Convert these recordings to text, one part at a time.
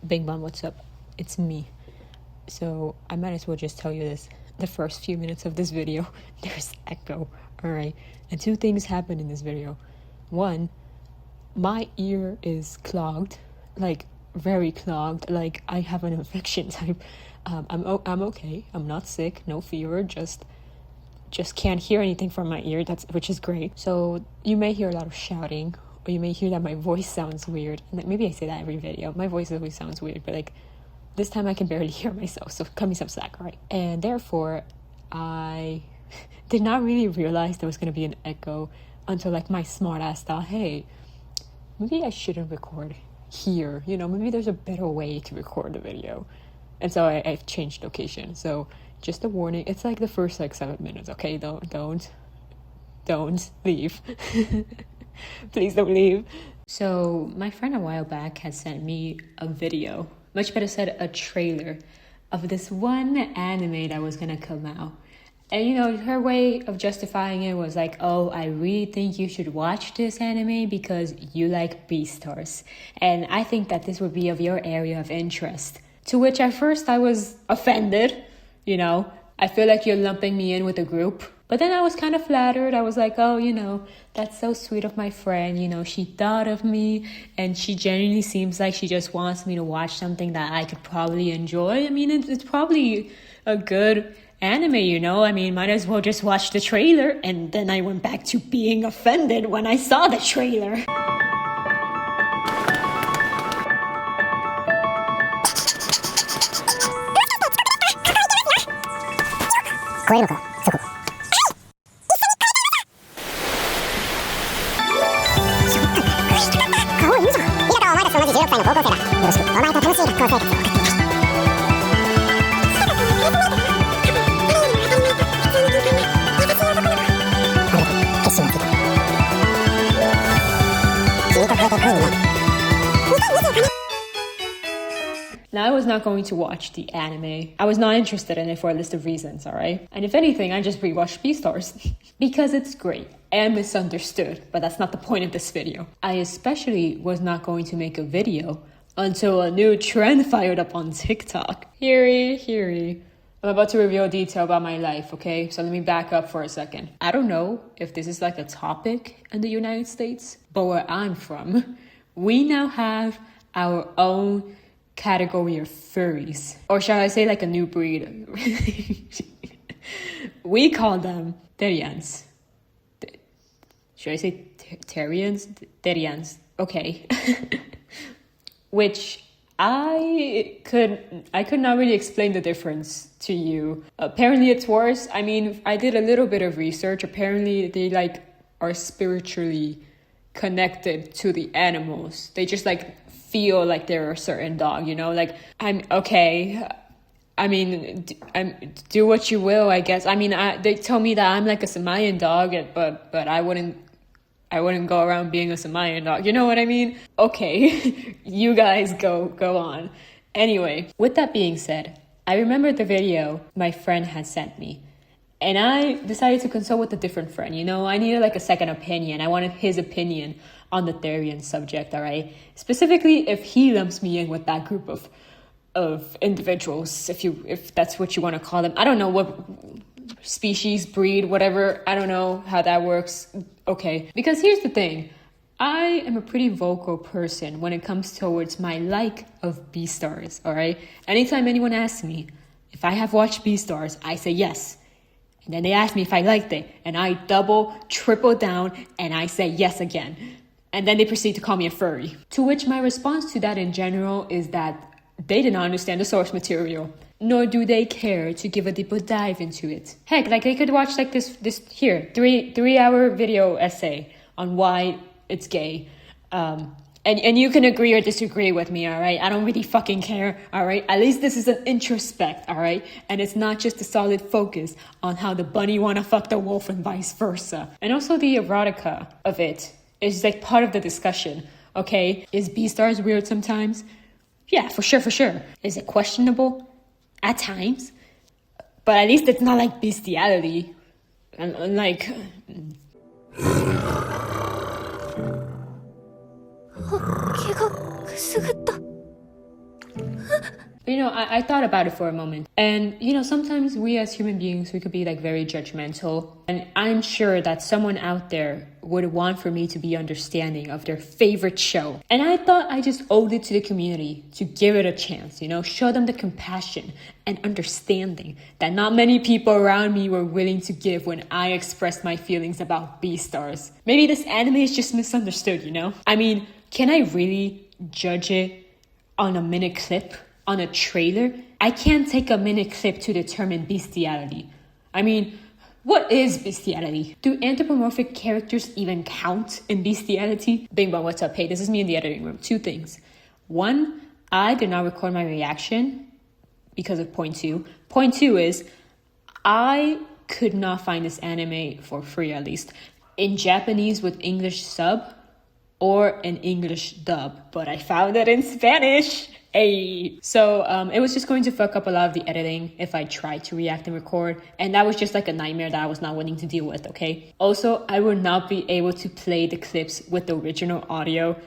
Big Mom, what's up? It's me. So I might as well just tell you this. The first few minutes of this video, there's echo, alright? And two things happen in this video. One, my ear is clogged, like very clogged, like I have an infection type. I'm okay, I'm not sick, no fever, just can't hear anything from my ear, which is great. So you may hear a lot of shouting, or you may hear that my voice sounds weird. And maybe I say that every video, my voice always sounds weird, but like this time I can barely hear myself, so cut me some slack, right? And therefore I did not really realize there was going to be an echo until like my smart ass thought, hey, maybe I shouldn't record here, maybe there's a better way to record the video. And so I've changed location. So just a warning, it's like the first like 7 minutes, okay? Don't leave. Please don't leave. So my friend a while back had sent me a video, much better said a trailer, of this one anime that was gonna come out. And her way of justifying it was like, oh, I really think you should watch this anime because you like Beastars. And I think that this would be of your area of interest. To which at first I was offended, I feel like you're lumping me in with a group. But then I was kind of flattered. I was like, oh, that's so sweet of my friend. She thought of me, and she genuinely seems like she just wants me to watch something that I could probably enjoy. I mean, it's probably a good anime, I mean, might as well just watch the trailer. And then I went back to being offended when I saw the trailer. Now, I was not going to watch the anime. I was not interested in it for a list of reasons, alright? And if anything, I just rewatched Beastars because it's great and misunderstood, but that's not the point of this video. I especially was not going to make a video until a new trend fired up on TikTok. Heary. I'm about to reveal detail about my life, okay? So let me back up for a second. I don't know if this is like a topic in the United States, but where I'm from, we now have our own category of furries, or shall I say like a new breed. We call them Terians. Should I say Terians? Terians. Okay. Which I could not really explain the difference to you. Apparently it's worse. I mean, I did a little bit of research. Apparently they like are spiritually connected to the animals. They just like feel like they're a certain dog, like I'm okay. I mean, do what you will, I guess. I mean, they tell me that I'm like a Samayan dog, but I wouldn't go around being a Samayan dog. You know what I mean? Okay, you guys go on. Anyway, with that being said, I remembered the video my friend had sent me. And I decided to consult with a different friend. I needed like a second opinion. I wanted his opinion on the Therian subject, all right? Specifically, if he lumps me in with that group of individuals, if that's what you want to call them. I don't know what species, breed, whatever. I don't know how that works. Okay. Because here's the thing. I am a pretty vocal person when it comes towards my like of Beastars, all right? Anytime anyone asks me if I have watched Beastars, I say yes. And then they ask me if I liked it, and I double, triple down, and I say yes again. And then they proceed to call me a furry. To which my response to that in general is that they did not understand the source material, nor do they care to give a deeper dive into it. Heck, like they could watch like this here, 3-hour video essay on why it's gay. And you can agree or disagree with me, all right? I don't really fucking care, all right? At least this is an introspect, all right? And it's not just a solid focus on how the bunny wanna fuck the wolf and vice versa. And also the erotica of it is like part of the discussion, okay? Is Beastars weird sometimes? Yeah, for sure. Is it questionable? At times. But at least it's not like bestiality. And like... I thought about it for a moment. And, sometimes we as human beings, we could be like very judgmental. And I'm sure that someone out there would want for me to be understanding of their favorite show. And I thought I just owed it to the community to give it a chance, show them the compassion and understanding that not many people around me were willing to give when I expressed my feelings about Beastars. Maybe this anime is just misunderstood, I mean, can I really judge it on a minute clip? On a trailer? I can't take a minute clip to determine bestiality. I mean, what is bestiality? Do anthropomorphic characters even count in bestiality? Bing bong, what's up? Hey, this is me in the editing room. 2 things. 1, I did not record my reaction because of point 2. Point 2 is I could not find this anime for free, at least, in Japanese with English sub or an English dub, but I found it in Spanish. Hey. So it was just going to fuck up a lot of the editing if I tried to react and record, and that was just like a nightmare that I was not willing to deal with, okay? Also, I would not be able to play the clips with the original audio,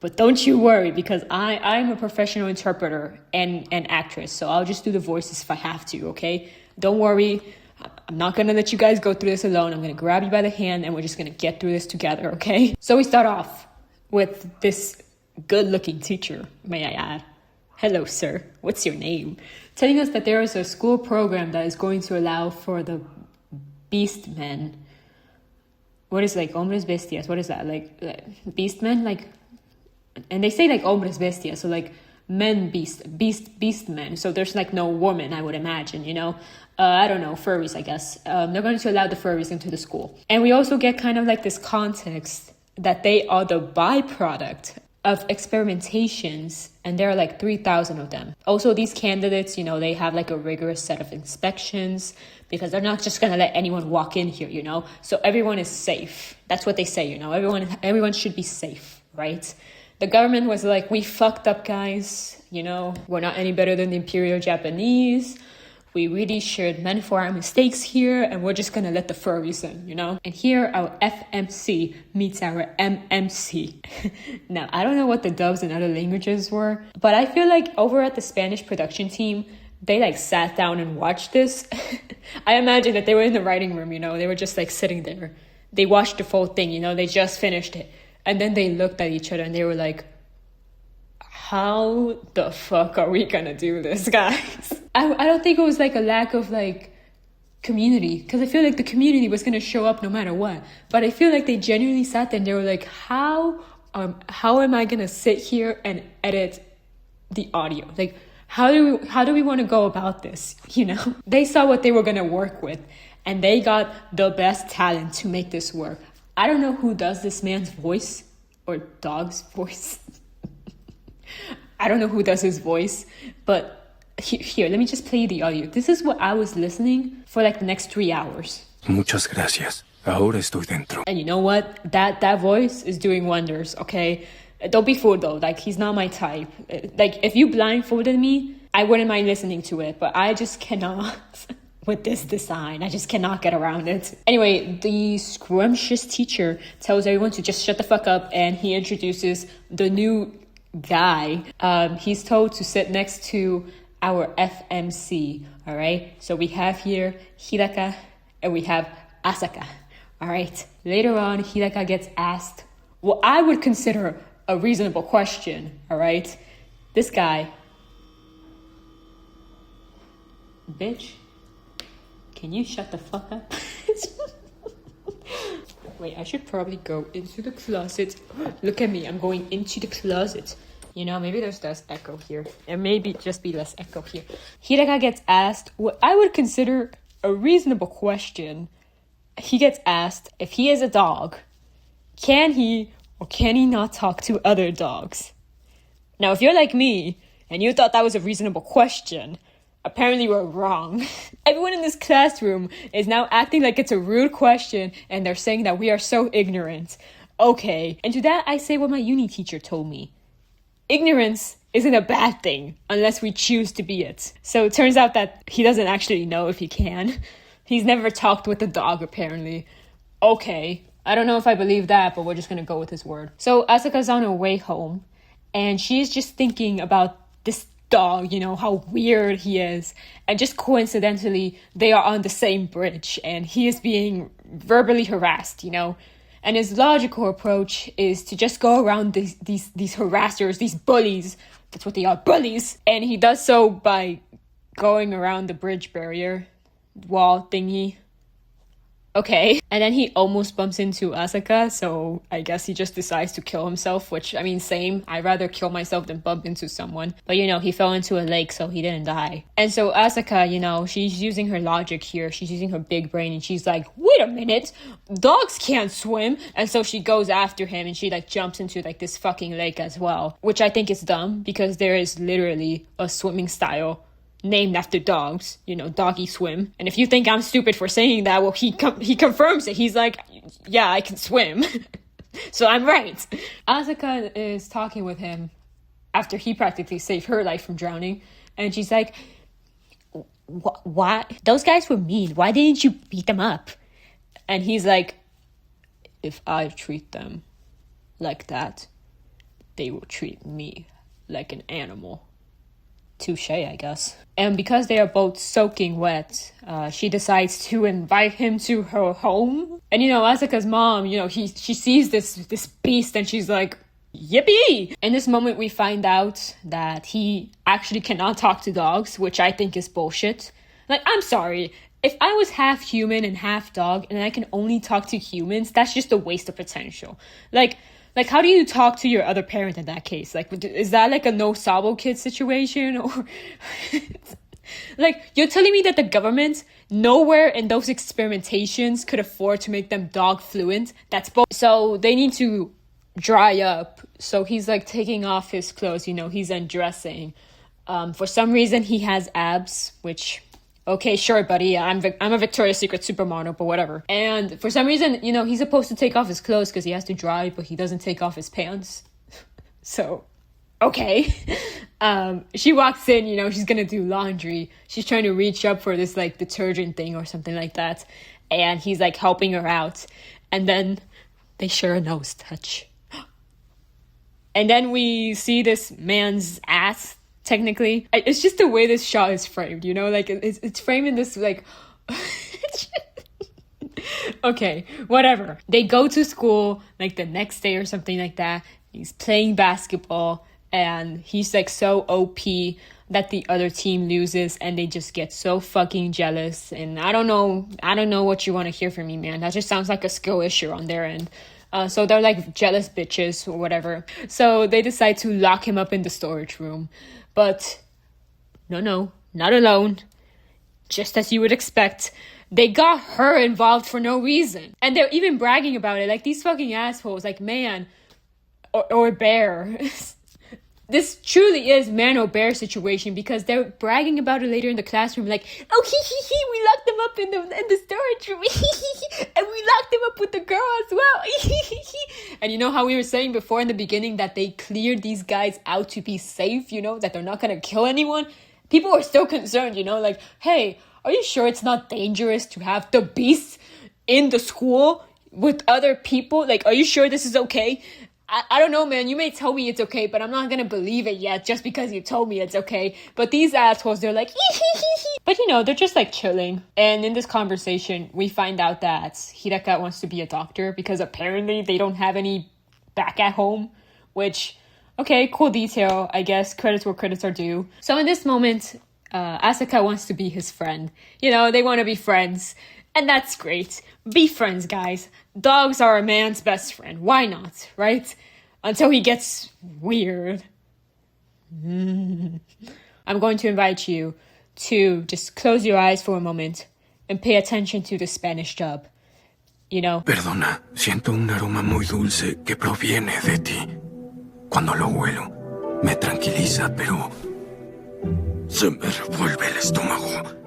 but don't you worry, because I'm a professional interpreter and an actress, so I'll just do the voices if I have to, okay? Don't worry, I'm not gonna let you guys go through this alone. I'm gonna grab you by the hand and we're just gonna get through this together, okay? So we start off with this good-looking teacher, may I add. Hello, sir. What's your name? Telling us that there is a school program that is going to allow for the beastmen. What is like hombres bestias? What is that? Like beastmen? Like, and they say like hombres bestias, so like beastmen. So there's like no woman, I would imagine, I don't know, furries, I guess. They're going to allow the furries into the school. And we also get kind of like this context that they are the byproduct of experimentations, and there are like 3,000 of them. Also, these candidates, they have like a rigorous set of inspections because they're not just gonna let anyone walk in here, So everyone is safe. That's what they say, Everyone should be safe, right? The government was like, we fucked up, guys. We're not any better than the Imperial Japanese. We really should mend for our mistakes here, and we're just gonna let the furries in, And here our FMC meets our MMC. Now, I don't know what the dubs in other languages were, but I feel like over at the Spanish production team, they like sat down and watched this. I imagine that they were in the writing room, they were just like sitting there. They watched the full thing, they just finished it. And then they looked at each other and they were like, how the fuck are we gonna do this, guys? I don't think it was like a lack of like community, because I feel like the community was gonna show up no matter what. But I feel like they genuinely sat there and they were like, how am I gonna sit here and edit the audio? Like, how do we want to go about this? They saw what they were gonna work with, and they got the best talent to make this work. I don't know who does this man's voice or dog's voice. I don't know who does his voice, but here, let me just play you the audio. This is what I was listening for like the next 3 hours. Muchas gracias. Ahora estoy dentro. And you know what? That voice is doing wonders, okay? Don't be fooled though. Like, he's not my type. Like, if you blindfolded me, I wouldn't mind listening to it, but I just cannot with this design. I just cannot get around it. Anyway, the scrumptious teacher tells everyone to just shut the fuck up, and he introduces the new guy. He's told to sit next to our FMC, all right? So we have here Hidaka and we have Asaka, all right? Later on, Hidaka gets asked what I would consider a reasonable question, all right? This guy, bitch, can you shut the fuck up? Wait, I should probably go into the closet. Look at me, I'm going into the closet. Maybe there's less echo here. There may just be less echo here. Hidaka gets asked what I would consider a reasonable question. He gets asked if he is a dog, can he or can he not talk to other dogs? Now, if you're like me and you thought that was a reasonable question, apparently we're wrong. Everyone in this classroom is now acting like it's a rude question, and they're saying that we are so ignorant. Okay. And to that, I say what my uni teacher told me. Ignorance isn't a bad thing unless we choose to be it. So it turns out that he doesn't actually know if he can. He's never talked with a dog, apparently. Okay. I don't know if I believe that, but we're just gonna go with his word. So Asaka's on her way home, and she's just thinking about this dog, you know, how weird he is. And just coincidentally, they are on the same bridge and he is being verbally harassed, you know. And his logical approach is to just go around these harassers, these bullies. That's what they are, bullies. And he does so by going around the bridge barrier wall thingy. Okay. And then he almost bumps into Asuka, so I guess he just decides to kill himself, which, I mean, same. I'd rather kill myself than bump into someone. But, you know, he fell into a lake, so he didn't die. And so Asuka, you know, she's using her logic here. She's using her big brain, and she's like, wait a minute, dogs can't swim. And so she goes after him, and she, like, jumps into, like, this fucking lake as well, which I think is dumb, because there is literally a swimming style named after dogs, you know, doggy swim. And if you think I'm stupid for saying that, well, he confirms it. He's like, yeah, I can swim. So I'm right. Asuka is talking with him after he practically saved her life from drowning. And she's like, what? Those guys were mean. Why didn't you beat them up? And he's like, if I treat them like that, they will treat me like an animal. Touche, I guess. And because they are both soaking wet, she decides to invite him to her home. And, you know, Asuka's mom, you know, she sees this beast and she's like, yippee! In this moment, we find out that he actually cannot talk to dogs, which I think is bullshit. Like, I'm sorry. If I was half human and half dog and I can only talk to humans, that's just a waste of potential. Like, how do you talk to your other parent in that case? Like, is that like a no sabo kid situation? Or like, you're telling me that the government nowhere in those experimentations could afford to make them dog fluent? That's so they need to dry up. So he's like taking off his clothes, you know, he's undressing. For some reason he has abs, which... okay, sure, buddy, I'm a Victoria's Secret supermodel, but whatever. And for some reason, you know, he's supposed to take off his clothes because he has to dry, but he doesn't take off his pants. So, okay. She walks in, you know, she's gonna do laundry. She's trying to reach up for this, like, detergent thing or something like that. And he's, like, helping her out. And then they share a nose touch. And then we see this man's ass. Technically, it's just the way this shot is framed, you know, like it's framed in this like okay, whatever. They go to school like the next day or something like that. He's playing basketball and he's like so OP that the other team loses and they just get so fucking jealous. And I don't know what you want to hear from me, man. That just sounds like a skill issue on their end. So they're like jealous bitches or whatever. So they decide to lock him up in the storage room. But no, not alone. Just as you would expect, they got her involved for no reason. And they're even bragging about it. Like, these fucking assholes, like, man or bear. This truly is man or bear situation because they're bragging about it later in the classroom. Like, oh, we locked them up in the storage room. And we locked them up with the girl as well. And you know how we were saying before in the beginning that they cleared these guys out to be safe, you know, that they're not going to kill anyone? People are still concerned, you know, like, hey, are you sure it's not dangerous to have the beast in the school with other people? Like, are you sure this is okay? I don't know, man. You may tell me it's okay, but I'm not gonna believe it yet just because you told me it's okay. But these assholes, they're like, but you know, they're just like chilling. And in this conversation, we find out that Hiraka wants to be a doctor because apparently they don't have any back at home, which, okay, cool detail. I guess credits where credits are due. So in this moment, Asuka wants to be his friend. You know, they want to be friends. And that's great. Be friends, guys. Dogs are a man's best friend. Why not, right? Until he gets weird. I'm going to invite you to just close your eyes for a moment and pay attention to the Spanish dub. You know? Perdona, siento un aroma muy dulce que proviene de ti. Cuando lo huelo, me tranquiliza, pero se me revuelve el estómago.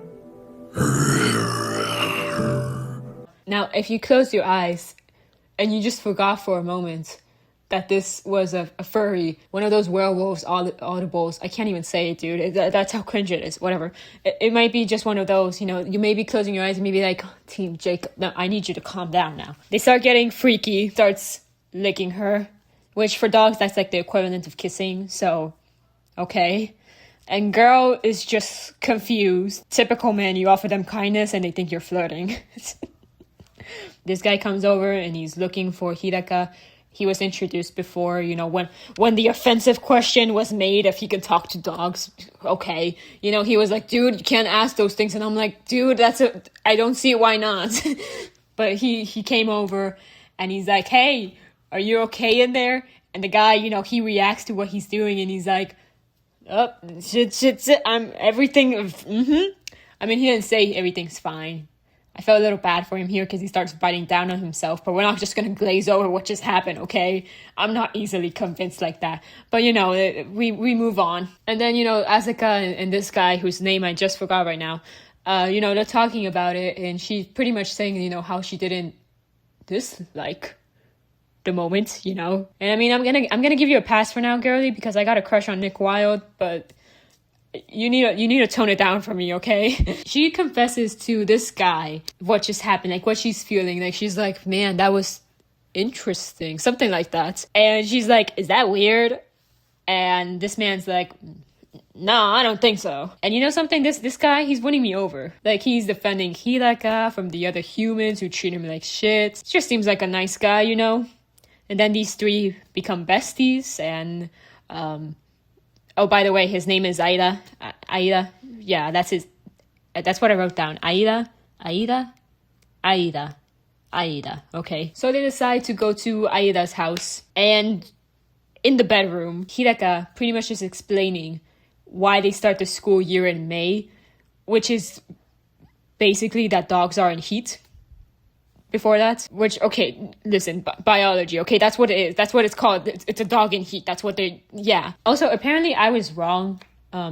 Now, if you close your eyes and you just forgot for a moment that this was a furry, one of those werewolves audibles, I can't even say it, dude. That's how cringe it is. Whatever. It might be just one of those, you know, you may be closing your eyes and maybe like, Team Jacob, no, I need you to calm down now. They start getting freaky, starts licking her, which for dogs, that's like the equivalent of kissing. So, okay. And girl is just confused. Typical man, you offer them kindness and they think you're flirting. This guy comes over and he's looking for Hiraka. He was introduced before, you know, when the offensive question was made if he could talk to dogs. Okay. You know, he was like, dude, you can't ask those things. And I'm like, dude, I don't see why not. But he came over and he's like, hey, are you okay in there? And the guy, you know, he reacts to what he's doing and he's like, oh, shit, I'm everything. I mean, he didn't say everything's fine. I felt a little bad for him here because he starts biting down on himself, but we're not just going to glaze over what just happened, okay? I'm not easily convinced like that. But, you know, we move on. And then, you know, Asuka and this guy whose name I just forgot right now, you know, they're talking about it, and she's pretty much saying, you know, how she didn't dislike the moment, you know? And I mean, I'm gonna give you a pass for now, girlie, because I got a crush on Nick Wilde, but you need to tone it down for me, okay? She confesses to this guy what just happened, like what she's feeling. Like she's like, man, that was interesting, something like that. And she's like, is that weird? And this man's like, no, I don't think so. And you know something? This guy, he's winning me over. Like, he's defending Hiraka from the other humans who treat him like shit. Just seems like a nice guy, you know? And then these three become besties, and oh, by the way, his name is Aida. Aida. Yeah, that's what I wrote down. Aida. Okay. So they decide to go to Aida's house, and in the bedroom, Hiraka pretty much is explaining why they start the school year in May, which is basically that dogs are in heat. Before that, which, okay, listen, biology, okay, that's what it is. That's what it's called. It's a dog in heat. That's what yeah. Also, apparently I was wrong.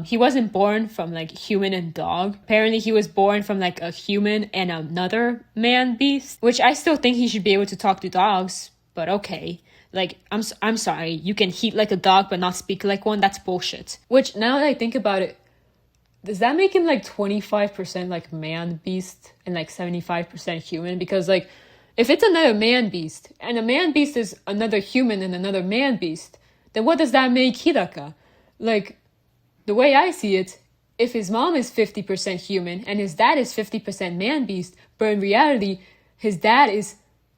He wasn't born from, like, human and dog. Apparently he was born from, like, a human and another man beast, which I still think he should be able to talk to dogs, but okay. Like, I'm sorry, you can heat like a dog but not speak like one? That's bullshit. Which, now that I think about it, does that make him like 25% like man beast and like 75% human? Because like, if it's another man beast and a man beast is another human and another man beast, then what does that make Hiraka? Like, the way I see it, if his mom is 50% human and his dad is 50% man beast, but in reality, his dad is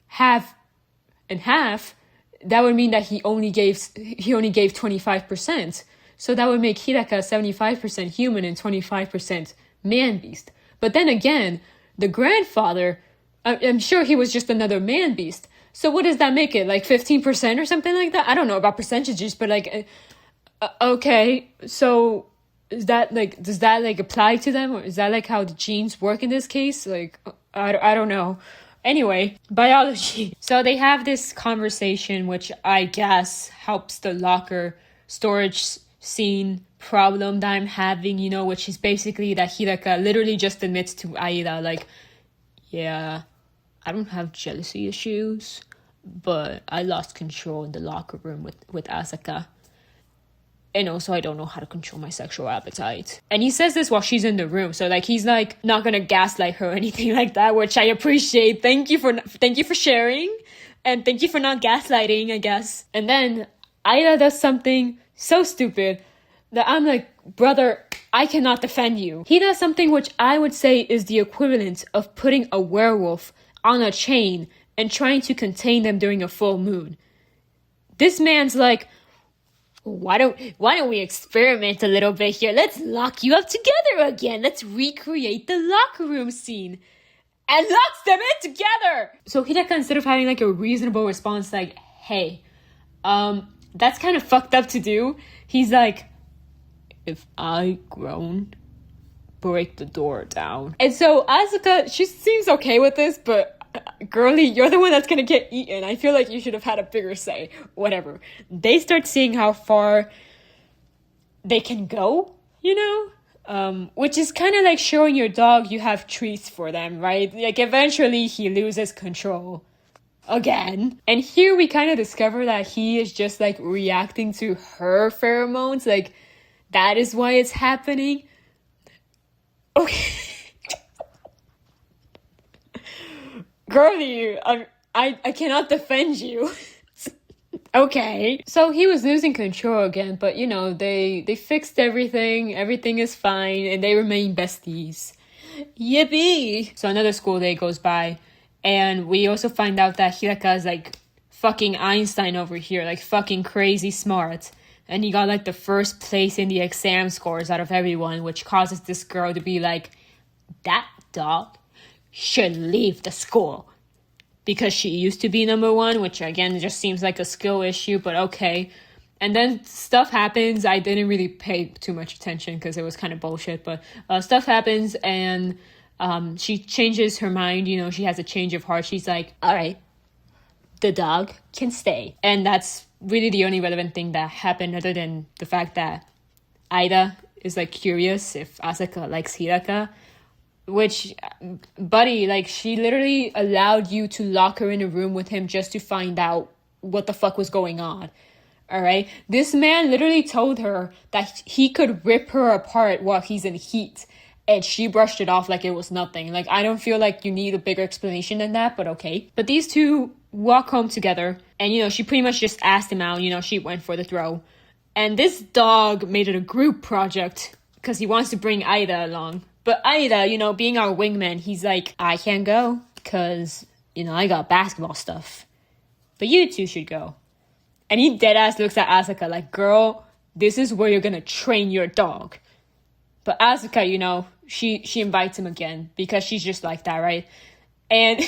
half and half, that would mean that he only gave 25%. So that would make Hiraka 75% human and 25% man-beast. But then again, the grandfather, I'm sure he was just another man-beast. So what does that make it? Like 15% or something like that? I don't know about percentages, but like, okay. So is that like, does that like apply to them? Or is that like how the genes work in this case? Like, I don't know. Anyway, biology. So they have this conversation, which I guess helps the locker storage scene problem that I'm having, you know, which is basically that Hiraka literally just admits to Aida, like, yeah, I don't have jealousy issues, but I lost control in the locker room with Asaka. And also, I don't know how to control my sexual appetite. And he says this while she's in the room. So, like, he's, like, not gonna gaslight her or anything like that, which I appreciate. Thank you for sharing. And thank you for not gaslighting, I guess. And then Aida does something so stupid that I'm like, brother, I cannot defend you. He does something which I would say is the equivalent of putting a werewolf on a chain and trying to contain them during a full moon. This man's like, why don't we experiment a little bit here? Let's lock you up together again. Let's recreate the locker room scene. And locks them in together. So Hiraka, instead of having like a reasonable response like, hey, that's kind of fucked up to do. He's like, if I groan, break the door down. And so Asuka, she seems okay with this, but girlie, you're the one that's gonna get eaten. I feel like you should have had a bigger say. Whatever. They start seeing how far they can go, you know? Which is kind of like showing your dog you have treats for them, right? Like, eventually he loses control again. And here we kind of discover that he is just, like, reacting to her pheromones. Like, that is why it's happening. Okay. Girlie, I cannot defend you. Okay. So he was losing control again, but you know, they fixed everything. Everything is fine, and they remain besties. Yippee! So another school day goes by, and we also find out that Hiraka is like fucking Einstein over here, like fucking crazy smart. And he got like the first place in the exam scores out of everyone, which causes this girl to be like, that dog should leave the school. Because she used to be number one, which again just seems like a skill issue, but okay. And then stuff happens. I didn't really pay too much attention because it was kind of bullshit, but stuff happens, and she changes her mind. You know, she has a change of heart. She's like, all right, the dog can stay. And that's really the only relevant thing that happened, other than the fact that Aida is like curious if Asaka likes Hiraka. Which, buddy, like, she literally allowed you to lock her in a room with him just to find out what the fuck was going on. All right? This man literally told her that he could rip her apart while he's in heat. And she brushed it off like it was nothing. Like, I don't feel like you need a bigger explanation than that, but okay. But these two walk home together. And, you know, she pretty much just asked him out. You know, she went for the throw. And this dog made it a group project because he wants to bring Aida along. But Aida, you know, being our wingman, he's like, I can't go because, you know, I got basketball stuff. But you two should go. And he deadass looks at Asuka like, girl, this is where you're going to train your dog. But Asuka, you know, she invites him again because she's just like that, right? And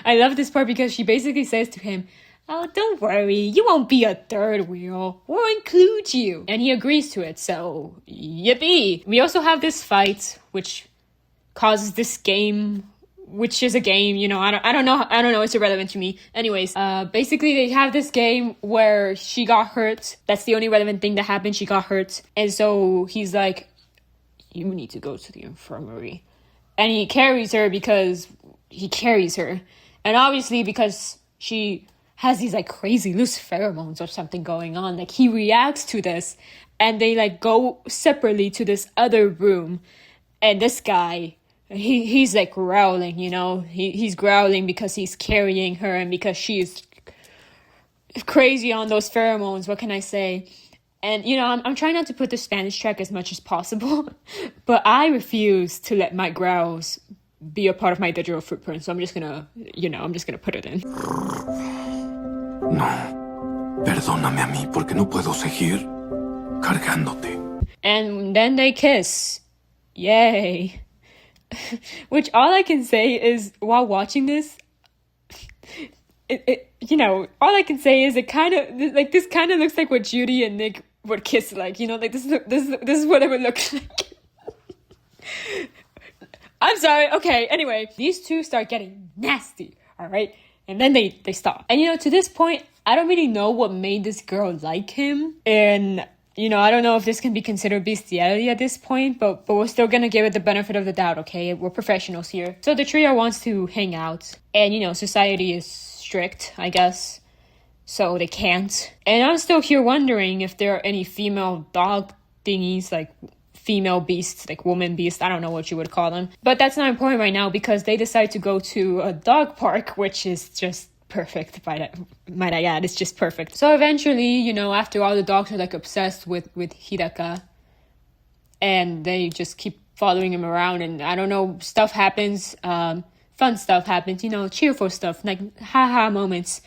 I love this part because she basically says to him, oh, don't worry, you won't be a third wheel. We'll include you. And he agrees to it, so yippee. We also have this fight, which causes this game, which is a game, you know, I don't know, it's irrelevant to me. Anyways, basically they have this game where she got hurt. That's the only relevant thing that happened, she got hurt. And so he's like, you need to go to the infirmary. And he carries her because he carries her. And obviously because she has these like crazy loose pheromones or something going on. Like he reacts to this and they like go separately to this other room. And this guy, he's like growling, you know, he's growling because he's carrying her and because she's crazy on those pheromones. What can I say? And, you know, I'm trying not to put the Spanish track as much as possible, but I refuse to let my growls be a part of my digital footprint. So I'm just gonna put it in. No, perdóname a mí porque no puedo seguir cargándote. And then they kiss. Yay. Which all I can say is, while watching this, all I can say is it kind of, like, this kind of looks like what Judy and Nick would kiss like, you know, like this is what it would look like. I'm sorry. Okay, anyway, these two start getting nasty, all right? And then they stop. And, you know, to this point, I don't really know what made this girl like him. And, you know, I don't know if this can be considered bestiality at this point, but we're still gonna give it the benefit of the doubt, okay? We're professionals here. So the trio wants to hang out. And, you know, society is strict, I guess. So they can't. And I'm still here wondering if there are any female dog thingies, like female beasts, like woman beast, I don't know what you would call them. But that's not important right now because they decide to go to a dog park, which is just perfect, might I add. It's just perfect. So eventually, you know, after all, the dogs are like obsessed with Hiraka. And they just keep following him around. And I don't know, stuff happens. Fun stuff happens, you know, cheerful stuff, like haha moments.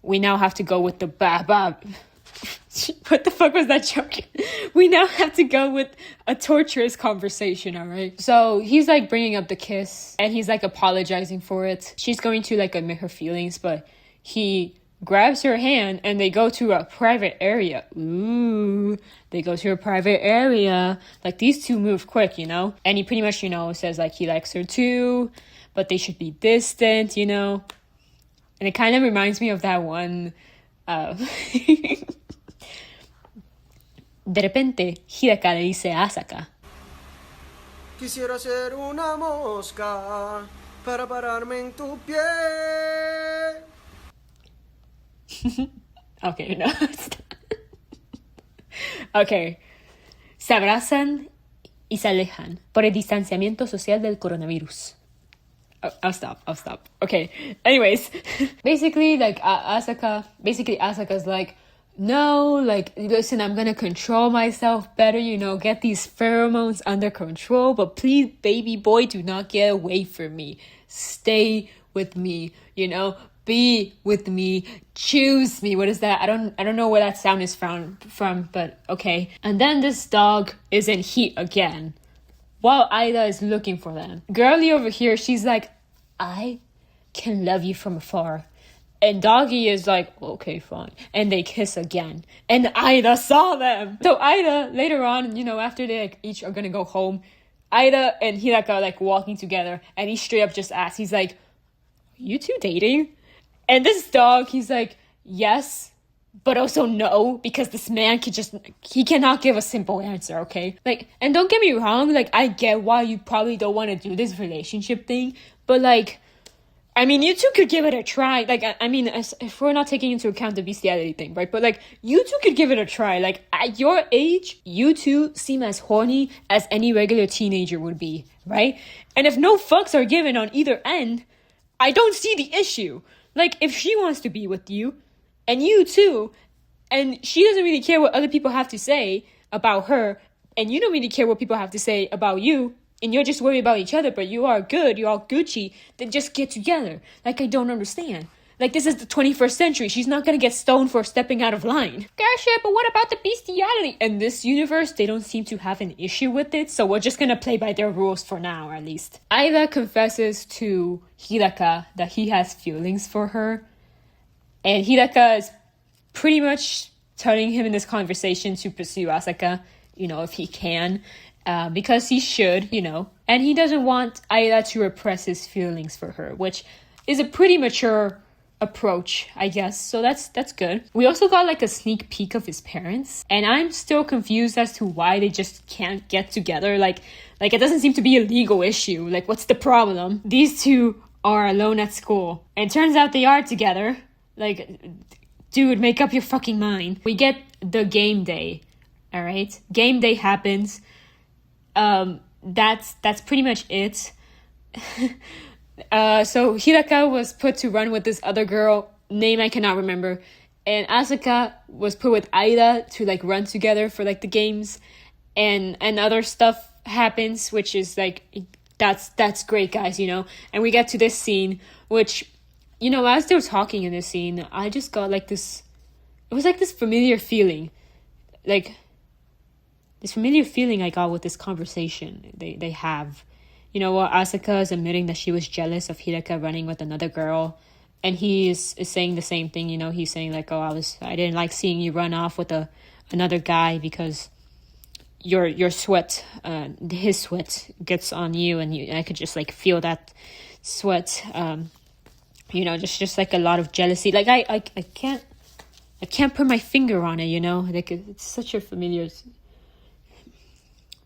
We now have to go with the ba. What the fuck was that joke? We now have to go with a torturous conversation, all right? So he's like bringing up the kiss and he's like apologizing for it. She's going to like admit her feelings, but he grabs her hand and they go to a private area. Ooh, they go to a private area. Like these two move quick, you know? And he pretty much, you know, says like he likes her too, but they should be distant, you know? And it kind of reminds me of that one... De repente, Hiraka le dice a Asaka, quisiera ser una mosca para pararme en tu pie. Okay, no. Okay. Se abrazan y se alejan por el distanciamiento social del coronavirus. I'll stop. Okay. Anyways, basically, like, Asaka's like, no, like, listen, I'm gonna control myself better, get these pheromones under control, but please, baby boy, do not get away from me. Stay with me, be with me, choose me. What is that? I don't know where that sound is from, but okay. And then this dog is in heat again, while Ida is looking for them. Girlie over here, she's like, I can love you from afar. And Doggy is like, okay, fine. And they kiss again. And Ida saw them. So Ida, later on, after they each are gonna go home, Ida and Hiraka are like walking together. And he straight up just asks, he's like, you two dating? And this dog, he's like, yes, but also no. Because this man he cannot give a simple answer, okay? Like, and don't get me wrong, like, I get why you probably don't want to do this relationship thing. But like, I mean, you two could give it a try. Like, I mean, if we're not taking into account the bestiality thing, right? But, like, you two could give it a try. Like, at your age, you two seem as horny as any regular teenager would be, right? And if no fucks are given on either end, I don't see the issue. Like, if she wants to be with you, and you too, and she doesn't really care what other people have to say about her, and you don't really care what people have to say about you, and you're just worried about each other, but you are good, you're all Gucci, then just get together. Like, I don't understand. Like, this is the 21st century. She's not gonna get stoned for stepping out of line. Gotcha, but what about the bestiality? In this universe, they don't seem to have an issue with it, so we're just gonna play by their rules for now, at least. Ida confesses to Hiraka that he has feelings for her, and Hiraka is pretty much telling him in this conversation to pursue Asaka, if he can. Because he should, and he doesn't want Ida to repress his feelings for her, which is a pretty mature approach, I guess. So that's good. We also got like a sneak peek of his parents, and I'm still confused as to why they just can't get together. Like it doesn't seem to be a legal issue. Like, what's the problem? These two are alone at school, and turns out they are together. Like, dude, make up your fucking mind. We get the game day. All right, game day happens. That's pretty much it. So Hiraka was put to run with this other girl, name I cannot remember, and Asuka was put with Ida to like run together for like the games, and other stuff happens, which is like, that's great, guys, and we get to this scene, which, as they were talking in this scene, I just got like this, it was like this familiar feeling, like this familiar feeling I got with this conversation they have. Asuka is admitting that she was jealous of Hiraka running with another girl, and he is saying the same thing. He's saying like, oh, I didn't like seeing you run off with another guy because your sweat, his sweat gets on you, and I could just like feel that sweat. Just like a lot of jealousy. Like I can't put my finger on it. Like it's such a familiar.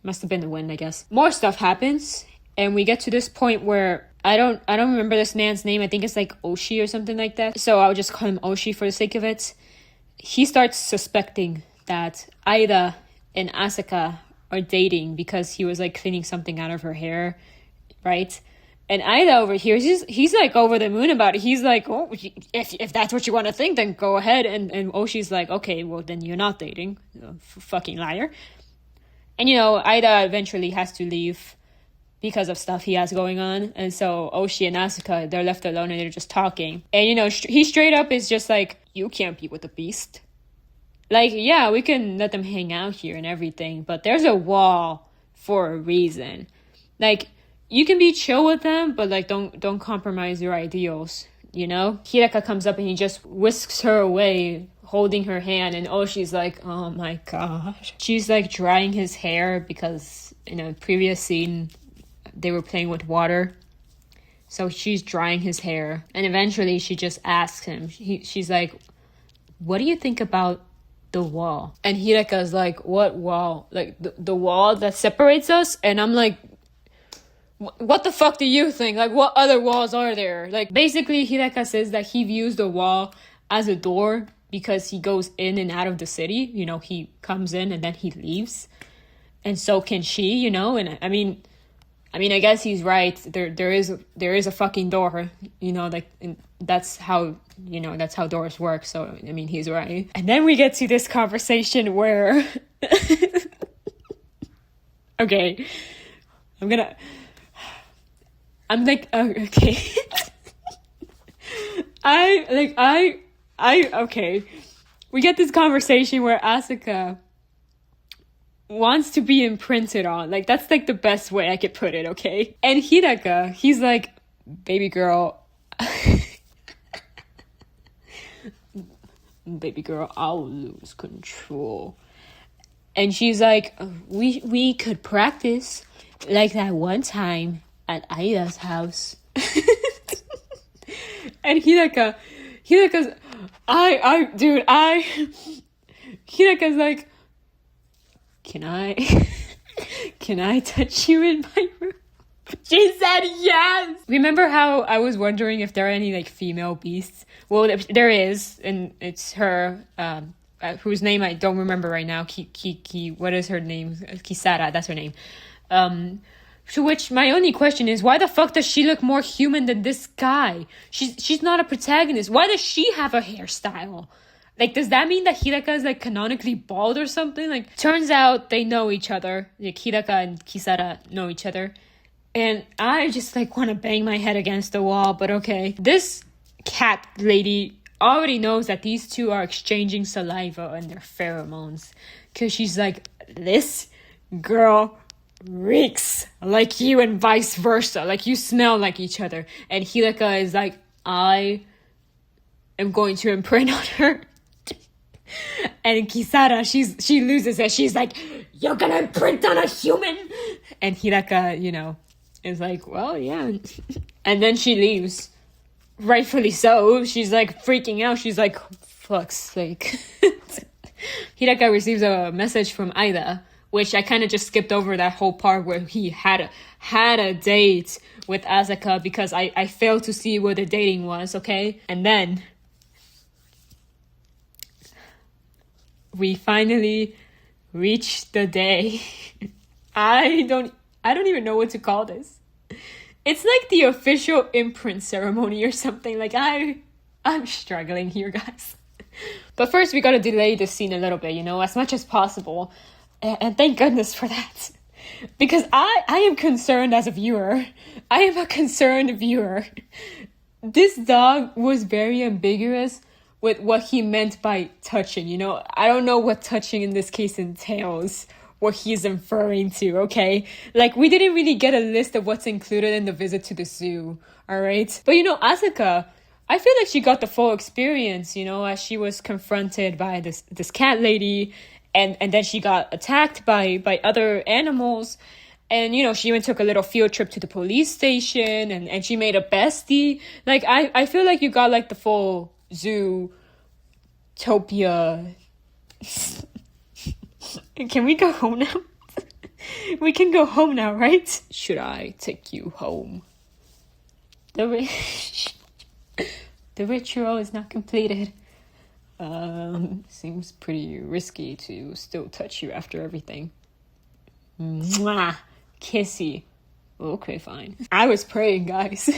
Must have been the wind, I guess. More stuff happens, and we get to this point where I don't remember this man's name. I think it's like Oshi or something like that. So I'll just call him Oshi for the sake of it. He starts suspecting that Ida and Asuka are dating because he was like cleaning something out of her hair, right? And Ida over here, he's like over the moon about it. He's like, oh, if that's what you want to think, then go ahead. And Oshi's like, okay, well then you're not dating, fucking liar. And, Ida eventually has to leave because of stuff he has going on. And so Oshi and Asuka, they're left alone and they're just talking. And, he straight up is just like, you can't be with the beast. Like, yeah, we can let them hang out here and everything, but there's a wall for a reason. Like, you can be chill with them, but, like, don't compromise your ideals, Hiraka comes up and he just whisks her away, holding her hand, and Oshi's like, oh my gosh. She's like drying his hair because in a previous scene they were playing with water, so she's drying his hair, and eventually she just asks him, she's like, what do you think about the wall? And Hiraka's like, what wall? Like the wall that separates us? And I'm like, what the fuck do you think? Like, what other walls are there? Like, basically Hiraka says that he views the wall as a door because he goes in and out of the city. He comes in and then he leaves. And so can she, and I mean, I mean, I guess he's right. There is a fucking door, you know, like, that's how, you know, that's how doors work. So, I mean, he's right. And then we get to this conversation where, okay, I'm like, oh, okay. Okay. We get this conversation where Asuka wants to be imprinted on. Like, that's like the best way I could put it, okay? And Hidaka, he's like, baby girl, I'll lose control. And she's like, we could practice like that one time at Aida's house. And Hidaka's, Hidaka's like, can I touch you in my room? She said yes! Remember how I was wondering if there are any, like, female beasts? Well, there is, and it's her, whose name I don't remember right now. What is her name? Kisara, that's her name. To which my only question is, why the fuck does she look more human than this guy? She's not a protagonist. Why does she have a hairstyle? Like, does that mean that Hidaka is, like, canonically bald or something? Like, turns out they know each other. Like, Hidaka and Kisara know each other. And I just, like, want to bang my head against the wall, but okay. This cat lady already knows that these two are exchanging saliva and their pheromones. Because she's like, this girl reeks like you and vice versa. Like, you smell like each other. And Hidaka is like, I am going to imprint on her. And Kisara, she loses it. She's like, you're gonna imprint on a human? And Hidaka, you know, is like, well, yeah. And then she leaves. Rightfully so. She's like freaking out. She's like, fuck's sake. Hidaka receives a message from Aida, which I kind of just skipped over that whole part where he had a date with Asuka because I failed to see where the dating was, okay? And then we finally reached the day. I don't even know what to call this. It's like the official imprint ceremony or something. Like, I'm struggling here, guys. But first, we gotta delay the scene a little bit, you know, as much as possible. And thank goodness for that. Because I am concerned as a viewer. I am a concerned viewer. This dog was very ambiguous with what he meant by touching, you know? I don't know what touching in this case entails, what he's inferring to, okay? Like, we didn't really get a list of what's included in the visit to the zoo, alright? But, you know, Asuka, I feel like she got the full experience, you know, as she was confronted by this cat lady, and then she got attacked by other animals, and, you know, she even took a little field trip to the police station, and she made a bestie. Like, I feel like you got, like, the full Zootopia. Can we go home now? We can go home now, right? Should I take you home? The ritual is not completed. Seems pretty risky to still touch you after everything. Mwah! Kissy. Okay, fine. I was praying, guys.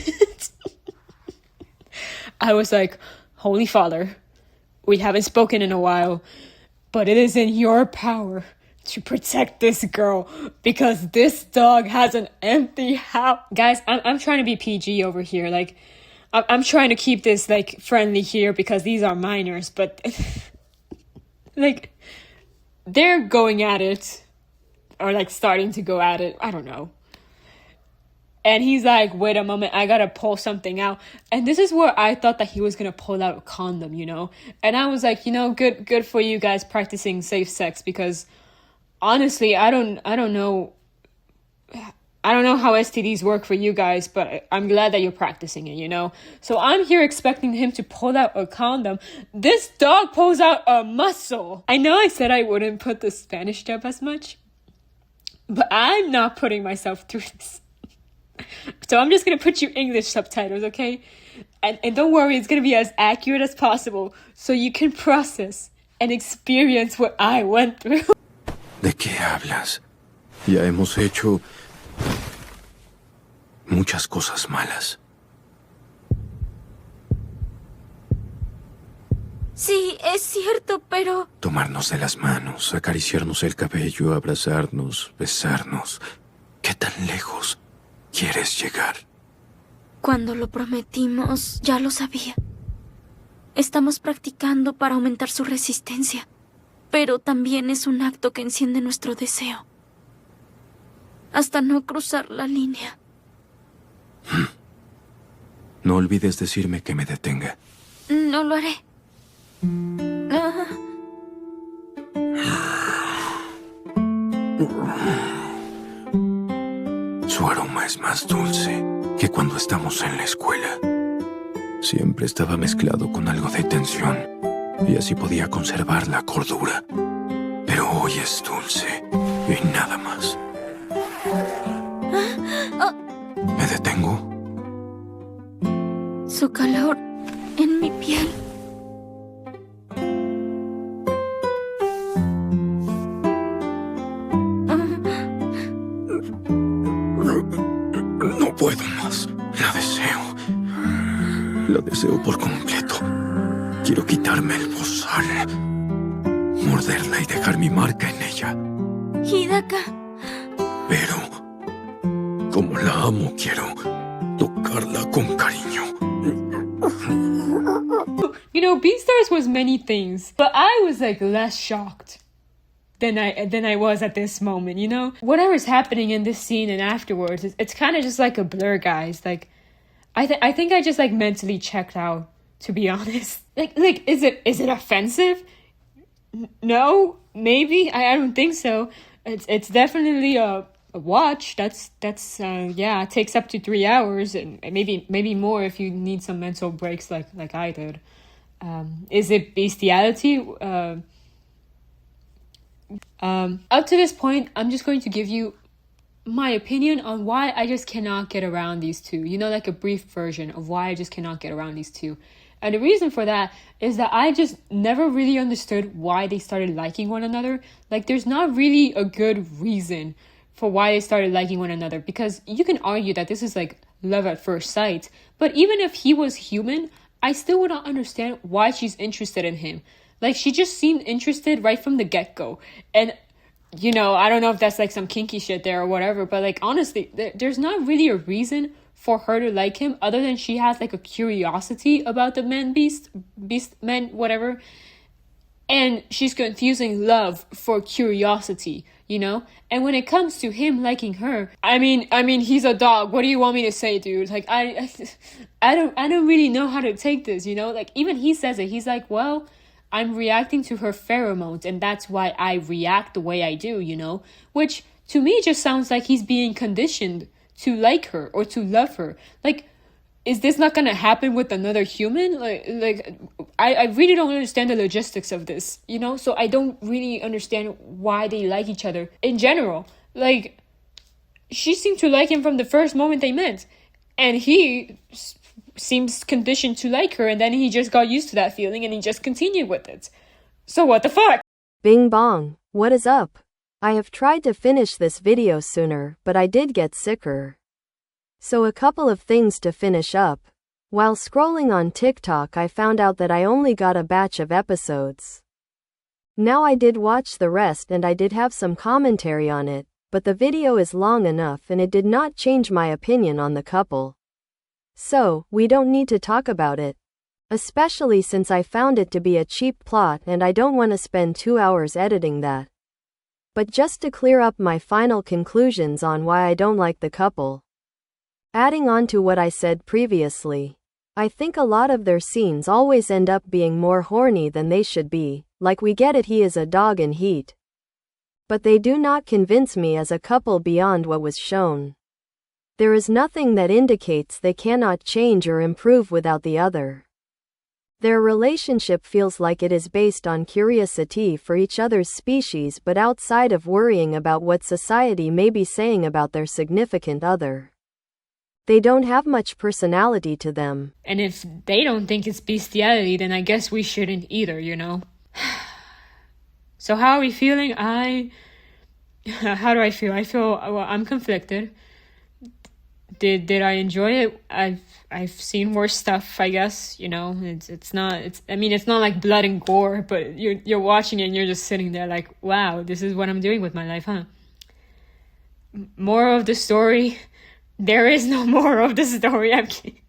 I was like, Holy Father, we haven't spoken in a while, but it is in your power to protect this girl because this dog has an empty house. Guys, I'm trying to be PG over here. Like, I'm trying to keep this, like, friendly here because these are minors, but, like, they're going at it, or, like, starting to go at it. I don't know. And he's like, wait a moment, I gotta pull something out. And this is where I thought that he was gonna pull out a condom, you know? And I was like, you know, good for you guys practicing safe sex, because honestly, I don't know how STDs work for you guys, but I'm glad that you're practicing it, you know? So I'm here expecting him to pull out a condom. This dog pulls out a muscle. I know I said I wouldn't put the Spanish dub as much, but I'm not putting myself through this. So I'm just going to put you English subtitles, okay? And don't worry, it's going to be as accurate as possible so you can process and experience what I went through. ¿De qué hablas? Ya hemos hecho muchas cosas malas. Sí, es cierto, pero... Tomarnos de las manos, acariciarnos el cabello, abrazarnos, besarnos. ¿Qué tan lejos quieres llegar? Cuando lo prometimos, ya lo sabía. Estamos practicando para aumentar su resistencia, pero también es un acto que enciende nuestro deseo. Hasta no cruzar la línea. No olvides decirme que me detenga. No lo haré. Su aroma es más dulce que cuando estamos en la escuela. Siempre estaba mezclado con algo de tensión y así podía conservar la cordura. Pero hoy es dulce y nada más. ¿Me detengo? Su calor en mi piel. No puedo más. La deseo. La deseo por completo. Quiero quitarme el bozal, morderla y dejar mi marca en ella. Hidaka. Pero, como la amo, quiero tocarla con cariño. You know, Beastars was many things, but I was like less shocked than I was at this moment, you know? Whatever's happening in this scene and afterwards, it's kind of just like a blur, guys. Like, I think I just like mentally checked out, to be honest. Like is it offensive? No, maybe. I don't think so. It's definitely a watch. That's yeah, it takes up to 3 hours and maybe more if you need some mental breaks like I did. Is it bestiality? Up to this point, I'm just going to give you my opinion on why I just cannot get around these two. You know, like a brief version of why I just cannot get around these two. And the reason for that is that I just never really understood why they started liking one another. Like, there's not really a good reason for why they started liking one another, because you can argue that this is like love at first sight. But even if he was human, I still would not understand why she's interested in him. Like, she just seemed interested right from the get-go. And, you know, I don't know if that's like some kinky shit there or whatever, but like, honestly, there's not really a reason for her to like him other than she has like a curiosity about the beastman, whatever. And she's confusing love for curiosity, you know? And when it comes to him liking her, I mean, he's a dog. What do you want me to say, dude? Like, I don't really know how to take this, you know? Like, even he says it. He's like, well, I'm reacting to her pheromones, and that's why I react the way I do, you know? Which, to me, just sounds like he's being conditioned to like her or to love her. Like, is this not gonna happen with another human? Like I really don't understand the logistics of this, you know? So I don't really understand why they like each other in general. Like, she seemed to like him from the first moment they met, and he seems conditioned to like her, and then he just got used to that feeling and he just continued with it. So what the fuck? Bing bong, what is up? I have tried to finish this video sooner, but I did get sicker. So a couple of things to finish up. While scrolling on TikTok, I found out that I only got a batch of episodes. Now I did watch the rest and I did have some commentary on it, but the video is long enough and it did not change my opinion on the couple. So, we don't need to talk about it. Especially since I found it to be a cheap plot and I don't want to spend 2 hours editing that. But just to clear up my final conclusions on why I don't like the couple. Adding on to what I said previously, I think a lot of their scenes always end up being more horny than they should be, like we get it, he is a dog in heat. But they do not convince me as a couple beyond what was shown. There is nothing that indicates they cannot change or improve without the other. Their relationship feels like it is based on curiosity for each other's species, but outside of worrying about what society may be saying about their significant other. They don't have much personality to them. And if they don't think it's bestiality, then I guess we shouldn't either, you know? So how are we feeling? How do I feel? I feel, well, I'm conflicted. Did I enjoy it? I've seen worse stuff, I guess. You know, it's not, I mean, it's not like blood and gore, but you're watching it and you're just sitting there like, wow, this is what I'm doing with my life, huh? Moral of the story, there is no moral of the story. I'm kidding.